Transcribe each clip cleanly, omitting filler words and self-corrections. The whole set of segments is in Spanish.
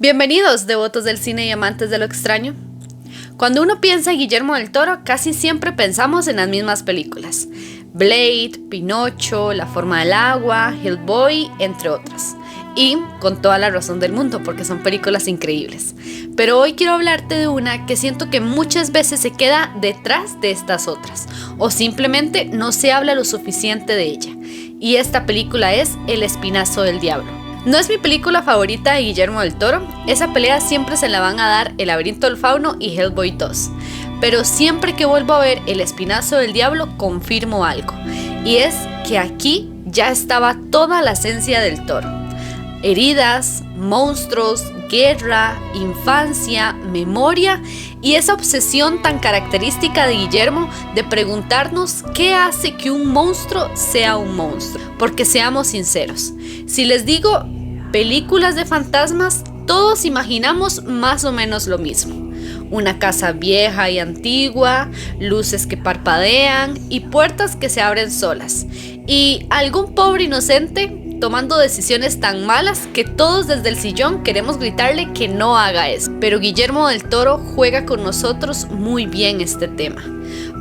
Bienvenidos, devotos del cine y amantes de lo extraño. Cuando uno piensa en Guillermo del Toro, casi siempre pensamos en las mismas películas: Blade, Pinocho, La forma del agua, Hellboy, entre otras. Y con toda la razón del mundo, porque son películas increíbles. Pero hoy quiero hablarte de una que siento que muchas veces se queda detrás de estas otras, o simplemente no se habla lo suficiente de ella. Y esta película es El Espinazo del Diablo. No es mi película favorita de Guillermo del Toro, esa pelea siempre se la van a dar El laberinto del fauno y Hellboy 2. Pero siempre que vuelvo a ver El Espinazo del Diablo confirmo algo, y es que aquí ya estaba toda la esencia del Toro. Heridas, monstruos, guerra, infancia, memoria y esa obsesión tan característica de Guillermo de preguntarnos qué hace que un monstruo sea un monstruo. Porque seamos sinceros, si les digo películas de fantasmas, todos imaginamos más o menos lo mismo. Una casa vieja y antigua, luces que parpadean y puertas que se abren solas. Y algún pobre inocente tomando decisiones tan malas que todos desde el sillón queremos gritarle que no haga eso. Pero Guillermo del Toro juega con nosotros muy bien este tema,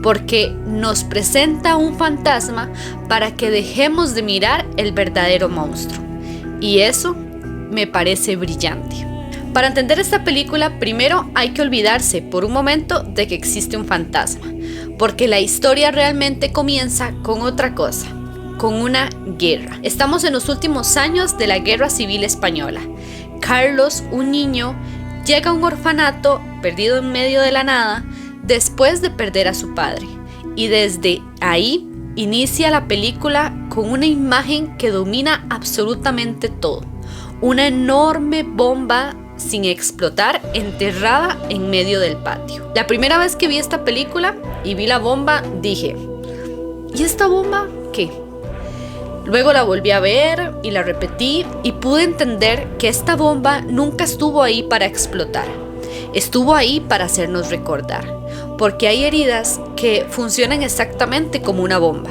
porque nos presenta un fantasma para que dejemos de mirar el verdadero monstruo. Y eso me parece brillante. Para entender esta película, primero hay que olvidarse por un momento de que existe un fantasma, porque la historia realmente comienza con otra cosa, con una guerra. Estamos en los últimos años de la Guerra Civil Española. Carlos, un niño, llega a un orfanato perdido en medio de la nada después de perder a su padre. Y desde ahí inicia la película con una imagen que domina absolutamente todo. Una enorme bomba sin explotar enterrada en medio del patio. La primera vez que vi esta película y vi la bomba dije, ¿y esta bomba qué? Luego la volví a ver y la repetí y pude entender que esta bomba nunca estuvo ahí para explotar. Estuvo ahí para hacernos recordar, porque hay heridas que funcionan exactamente como una bomba.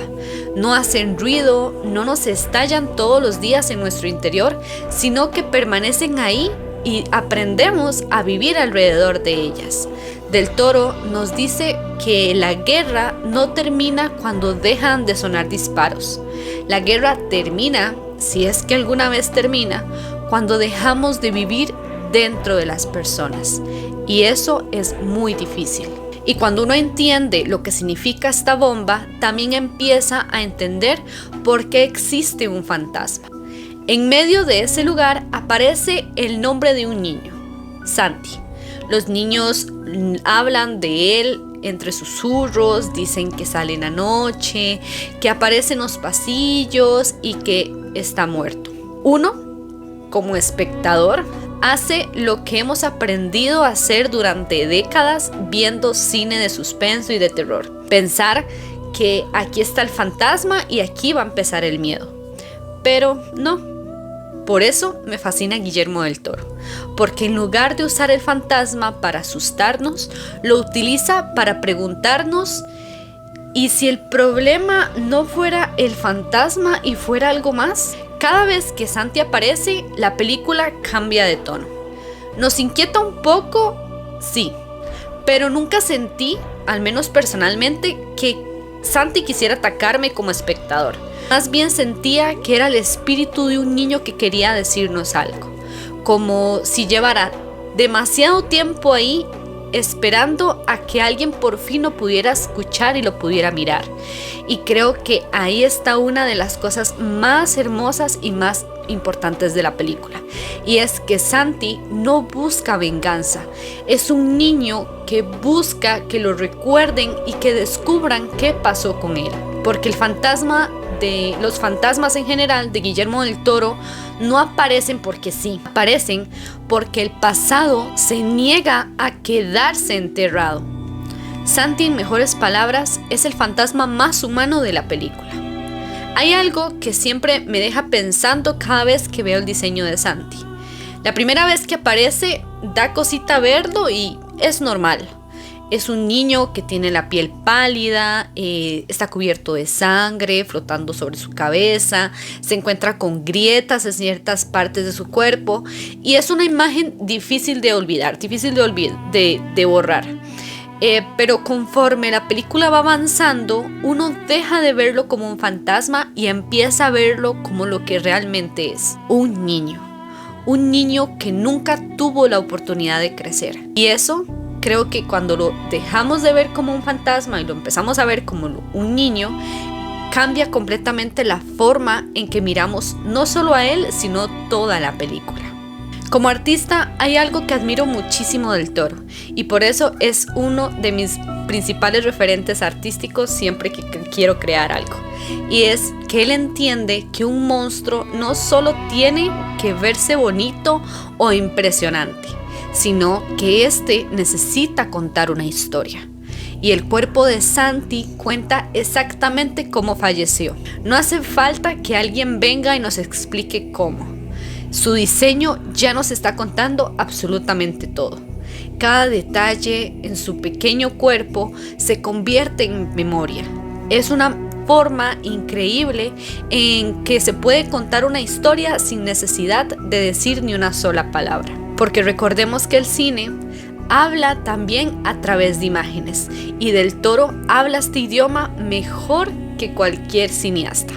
No hacen ruido, no nos estallan todos los días en nuestro interior, sino que permanecen ahí y aprendemos a vivir alrededor de ellas. Del Toro nos dice que la guerra no termina cuando dejan de sonar disparos. La guerra termina, si es que alguna vez termina, cuando dejamos de vivir dentro de las personas. Y eso es muy difícil. Y cuando uno entiende lo que significa esta bomba, también empieza a entender por qué existe un fantasma. En medio de ese lugar aparece el nombre de un niño, Santi. Los niños hablan de él entre susurros, dicen que sale en la noche, que aparece en los pasillos y que está muerto. Uno, como espectador, hace lo que hemos aprendido a hacer durante décadas viendo cine de suspenso y de terror. Pensar que aquí está el fantasma y aquí va a empezar el miedo. Pero no. Por eso me fascina Guillermo del Toro, porque en lugar de usar el fantasma para asustarnos, lo utiliza para preguntarnos: ¿y si el problema no fuera el fantasma y fuera algo más? Cada vez que Santi aparece, la película cambia de tono. ¿Nos inquieta un poco? Sí, pero nunca sentí, al menos personalmente, que Santi quisiera atacarme como espectador. Más bien sentía que era el espíritu de un niño que quería decirnos algo, como si llevara demasiado tiempo ahí esperando a que alguien por fin lo pudiera escuchar y lo pudiera mirar. Y creo que ahí está una de las cosas más hermosas y más importantes de la película, y es que Santi no busca venganza, es un niño que busca que lo recuerden y que descubran qué pasó con él, porque los fantasmas en general de Guillermo del Toro no aparecen porque sí, aparecen porque el pasado se niega a quedarse enterrado. Santi, en mejores palabras, es el fantasma más humano de la película. Hay algo que siempre me deja pensando cada vez que veo el diseño de Santi. La primera vez que aparece da cosita verlo y es normal. Es un niño que tiene la piel pálida, está cubierto de sangre flotando sobre su cabeza, se encuentra con grietas en ciertas partes de su cuerpo y es una imagen difícil de olvidar, difícil de borrar. Pero conforme la película va avanzando, uno deja de verlo como un fantasma y empieza a verlo como lo que realmente es, un niño. Un niño que nunca tuvo la oportunidad de crecer. Y eso creo que cuando lo dejamos de ver como un fantasma y lo empezamos a ver como un niño, cambia completamente la forma en que miramos no solo a él, sino toda la película. Como artista hay algo que admiro muchísimo del Toro y por eso es uno de mis principales referentes artísticos siempre que quiero crear algo. Y es que él entiende que un monstruo no solo tiene que verse bonito o impresionante, sino que este necesita contar una historia. Y el cuerpo de Santi cuenta exactamente cómo falleció. No hace falta que alguien venga y nos explique cómo. Su diseño ya nos está contando absolutamente todo. Cada detalle en su pequeño cuerpo se convierte en memoria. Es una forma increíble en que se puede contar una historia sin necesidad de decir ni una sola palabra. Porque recordemos que el cine habla también a través de imágenes y Del Toro habla este idioma mejor que cualquier cineasta.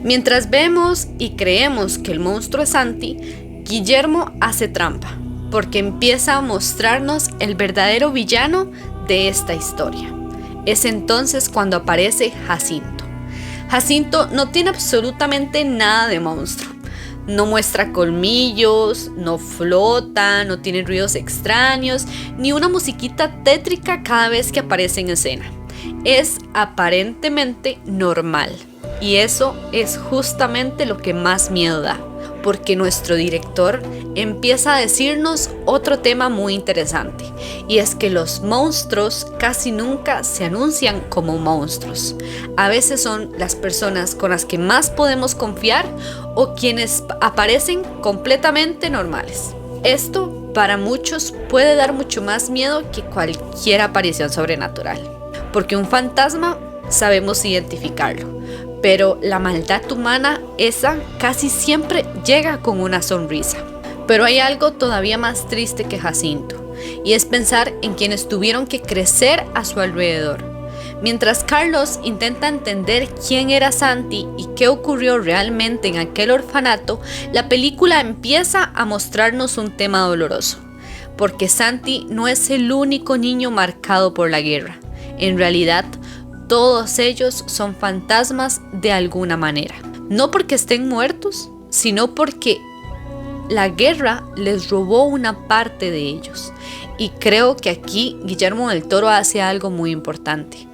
Mientras vemos y creemos que el monstruo es Santi, Guillermo hace trampa, porque empieza a mostrarnos el verdadero villano de esta historia. Es entonces cuando aparece Jacinto. Jacinto no tiene absolutamente nada de monstruo. No muestra colmillos, no flota, no tiene ruidos extraños, ni una musiquita tétrica cada vez que aparece en escena. Es aparentemente normal. Y eso es justamente lo que más miedo da, porque nuestro director empieza a decirnos otro tema muy interesante, y es que los monstruos casi nunca se anuncian como monstruos. A veces son las personas con las que más podemos confiar o quienes aparecen completamente normales. Esto para muchos puede dar mucho más miedo que cualquier aparición sobrenatural, porque un fantasma sabemos identificarlo. Pero la maldad humana, esa casi siempre llega con una sonrisa. Pero hay algo todavía más triste que Jacinto, y es pensar en quienes tuvieron que crecer a su alrededor. Mientras Carlos intenta entender quién era Santi y qué ocurrió realmente en aquel orfanato, la película empieza a mostrarnos un tema doloroso. Porque Santi no es el único niño marcado por la guerra. En realidad, todos ellos son fantasmas de alguna manera. No porque estén muertos, sino porque la guerra les robó una parte de ellos. Y creo que aquí Guillermo del Toro hace algo muy importante.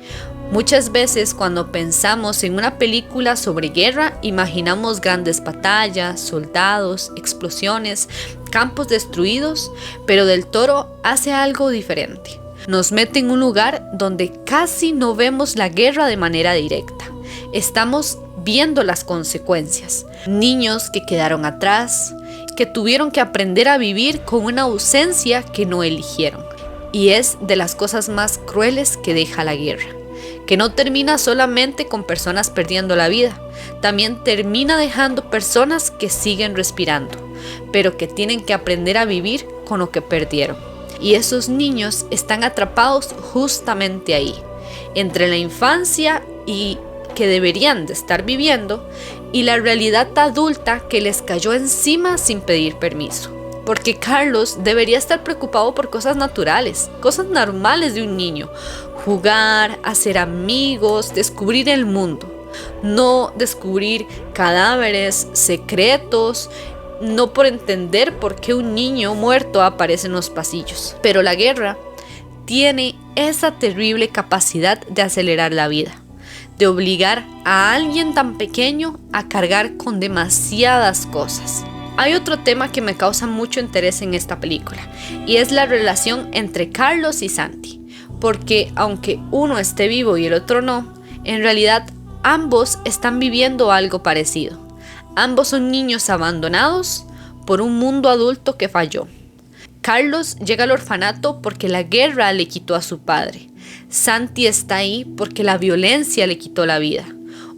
Muchas veces cuando pensamos en una película sobre guerra, imaginamos grandes batallas, soldados, explosiones, campos destruidos, pero Del Toro hace algo diferente. Nos mete en un lugar donde casi no vemos la guerra de manera directa. Estamos viendo las consecuencias. Niños que quedaron atrás, que tuvieron que aprender a vivir con una ausencia que no eligieron. Y es de las cosas más crueles que deja la guerra, que no termina solamente con personas perdiendo la vida, también termina dejando personas que siguen respirando, pero que tienen que aprender a vivir con lo que perdieron. Y esos niños están atrapados justamente ahí, entre la infancia y que deberían de estar viviendo y la realidad adulta que les cayó encima sin pedir permiso. Porque Carlos debería estar preocupado por cosas naturales, cosas normales de un niño: jugar, hacer amigos, descubrir el mundo. No descubrir cadáveres, secretos, no por entender por qué un niño muerto aparece en los pasillos. Pero la guerra tiene esa terrible capacidad de acelerar la vida, de obligar a alguien tan pequeño a cargar con demasiadas cosas. Hay otro tema que me causa mucho interés en esta película, y es la relación entre Carlos y Santi, porque aunque uno esté vivo y el otro no, en realidad ambos están viviendo algo parecido. Ambos son niños abandonados por un mundo adulto que falló. Carlos llega al orfanato porque la guerra le quitó a su padre. Santi está ahí porque la violencia le quitó la vida.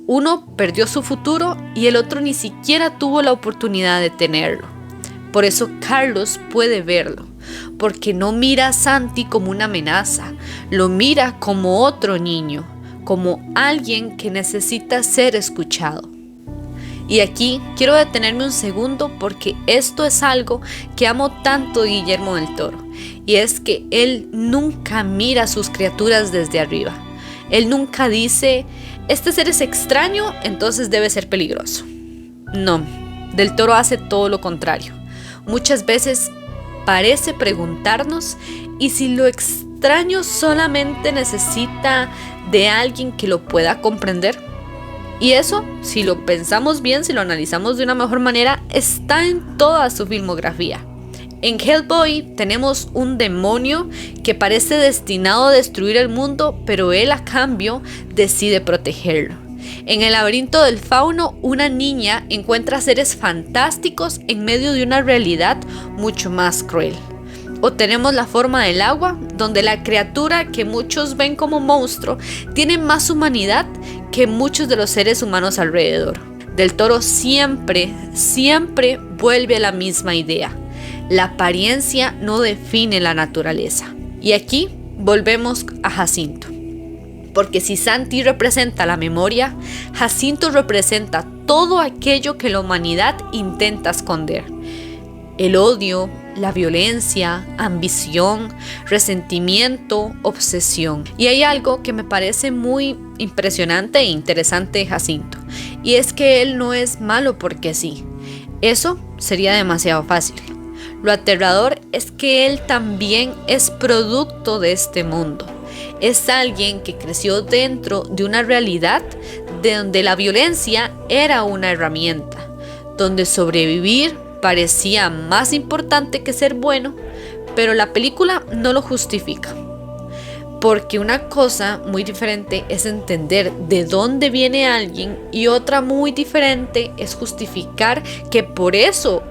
Uno perdió su futuro y el otro ni siquiera tuvo la oportunidad de tenerlo. Por eso Carlos puede verlo, porque no mira a Santi como una amenaza, lo mira como otro niño, como alguien que necesita ser escuchado. Y aquí quiero detenerme un segundo porque esto es algo que amo tanto de Guillermo del Toro, y es que él nunca mira a sus criaturas desde arriba. Él nunca dice, este ser es extraño, entonces debe ser peligroso. No, Del Toro hace todo lo contrario. Muchas veces parece preguntarnos, ¿y si lo extraño solamente necesita de alguien que lo pueda comprender? Y eso, si lo pensamos bien, si lo analizamos de una mejor manera, está en toda su filmografía. En Hellboy tenemos un demonio que parece destinado a destruir el mundo, pero él a cambio decide protegerlo. En El laberinto del fauno, una niña encuentra seres fantásticos en medio de una realidad mucho más cruel. O tenemos La forma del agua, donde la criatura que muchos ven como monstruo tiene más humanidad que muchos de los seres humanos alrededor. Del Toro siempre vuelve a la misma idea. La apariencia no define la naturaleza. Y aquí volvemos a Jacinto. Porque si Santi representa la memoria, Jacinto representa todo aquello que la humanidad intenta esconder. El odio, la violencia, ambición, resentimiento, obsesión. Y hay algo que me parece muy impresionante e interesante de Jacinto, y es que él no es malo porque sí. Eso sería demasiado fácil. Lo aterrador es que él también es producto de este mundo. Es alguien que creció dentro de una realidad de donde la violencia era una herramienta, donde sobrevivir parecía más importante que ser bueno, pero la película no lo justifica. Porque una cosa muy diferente es entender de dónde viene alguien y otra muy diferente es justificar que por eso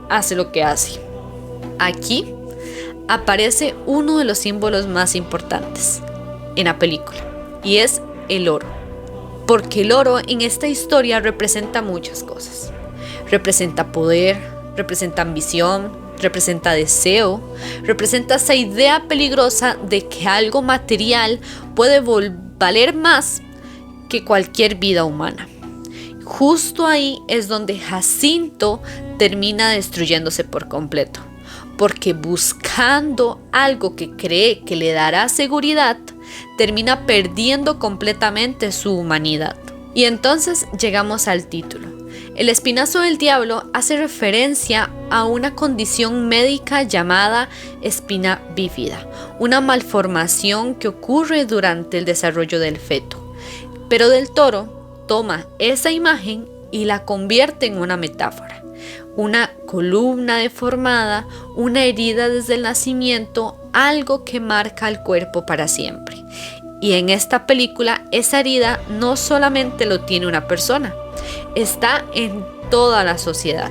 hace lo que hace. Aquí aparece uno de los símbolos más importantes en la película, y es el oro. Porque el oro en esta historia representa muchas cosas. Representa poder, representa ambición, representa deseo, representa esa idea peligrosa de que algo material puede valer más que cualquier vida humana. Justo ahí es donde Jacinto termina destruyéndose por completo, porque buscando algo que cree que le dará seguridad, termina perdiendo completamente su humanidad. Y entonces llegamos al título. El espinazo del diablo hace referencia a una condición médica llamada espina bífida, una malformación que ocurre durante el desarrollo del feto. Pero Del Toro toma esa imagen y la convierte en una metáfora. Una columna deformada, una herida desde el nacimiento, algo que marca el cuerpo para siempre. Y en esta película, esa herida no solamente lo tiene una persona, está en toda la sociedad.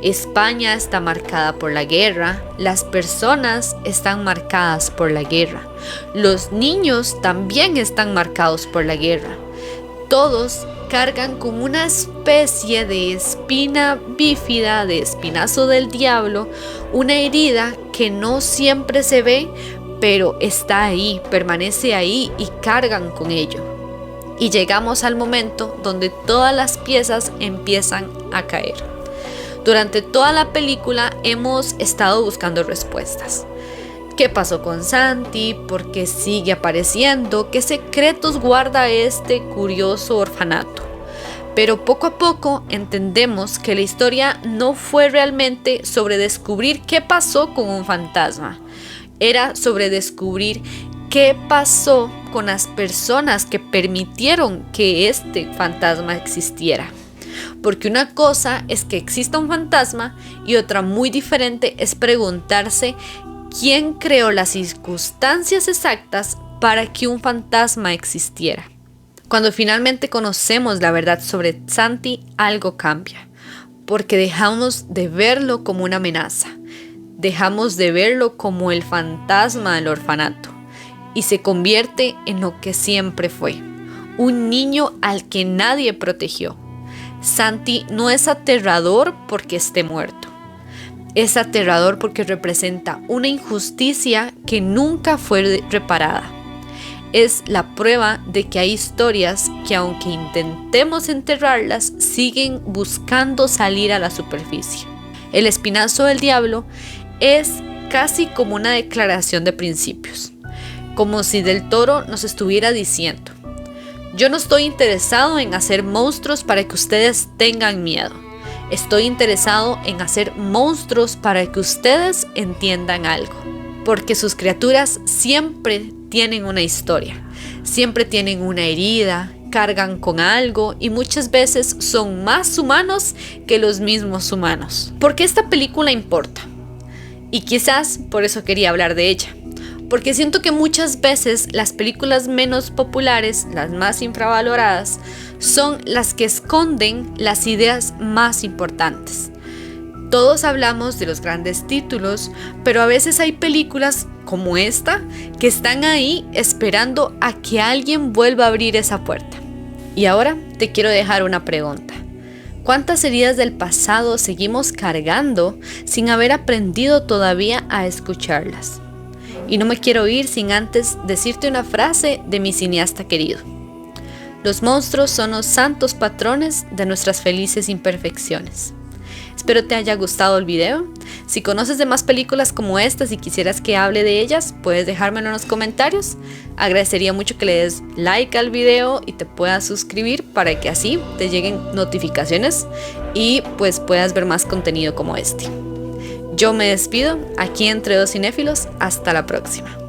España está marcada por la guerra, las personas están marcadas por la guerra, los niños también están marcados por la guerra. Todos cargan con una especie de espina bífida, de espinazo del diablo, una herida que no siempre se ve, pero está ahí, permanece ahí y cargan con ello. Y llegamos al momento donde todas las piezas empiezan a caer. Durante toda la película hemos estado buscando respuestas. ¿Qué pasó con Santi? ¿Por qué sigue apareciendo? ¿Qué secretos guarda este curioso orfanato? Pero poco a poco entendemos que la historia no fue realmente sobre descubrir qué pasó con un fantasma. Era sobre descubrir qué pasó con las personas que permitieron que este fantasma existiera. Porque una cosa es que exista un fantasma y otra muy diferente es preguntarse quién creó las circunstancias exactas para que un fantasma existiera. Cuando finalmente conocemos la verdad sobre Santi, algo cambia, porque dejamos de verlo como una amenaza. dejamos de verlo como el fantasma del orfanato y se convierte en lo que siempre fue, un niño al que nadie protegió. Santi no es aterrador porque esté muerto, es aterrador porque representa una injusticia que nunca fue reparada. Es la prueba de que hay historias que, aunque intentemos enterrarlas, siguen buscando salir a la superficie. El Espinazo del Diablo es casi como una declaración de principios, como si Del Toro nos estuviera diciendo: yo no estoy interesado en hacer monstruos para que ustedes tengan miedo. Estoy interesado en hacer monstruos para que ustedes entiendan algo. Porque sus criaturas siempre tienen una historia, siempre tienen una herida, cargan con algo y muchas veces son más humanos que los mismos humanos. ¿Por qué esta película importa? Y quizás por eso quería hablar de ella. Porque siento que muchas veces las películas menos populares, las más infravaloradas, son las que esconden las ideas más importantes. Todos hablamos de los grandes títulos, pero a veces hay películas como esta que están ahí esperando a que alguien vuelva a abrir esa puerta. Y ahora te quiero dejar una pregunta. ¿Cuántas heridas del pasado seguimos cargando sin haber aprendido todavía a escucharlas? Y no me quiero ir sin antes decirte una frase de mi cineasta querido. Los monstruos son los santos patrones de nuestras felices imperfecciones. Espero te haya gustado el video. Si conoces de más películas como estas y quisieras que hable de ellas, puedes dejármelo en los comentarios. Agradecería mucho que le des like al video y te puedas suscribir para que así te lleguen notificaciones y pues puedas ver más contenido como este. Yo me despido aquí entre dos cinéfilos. Hasta la próxima.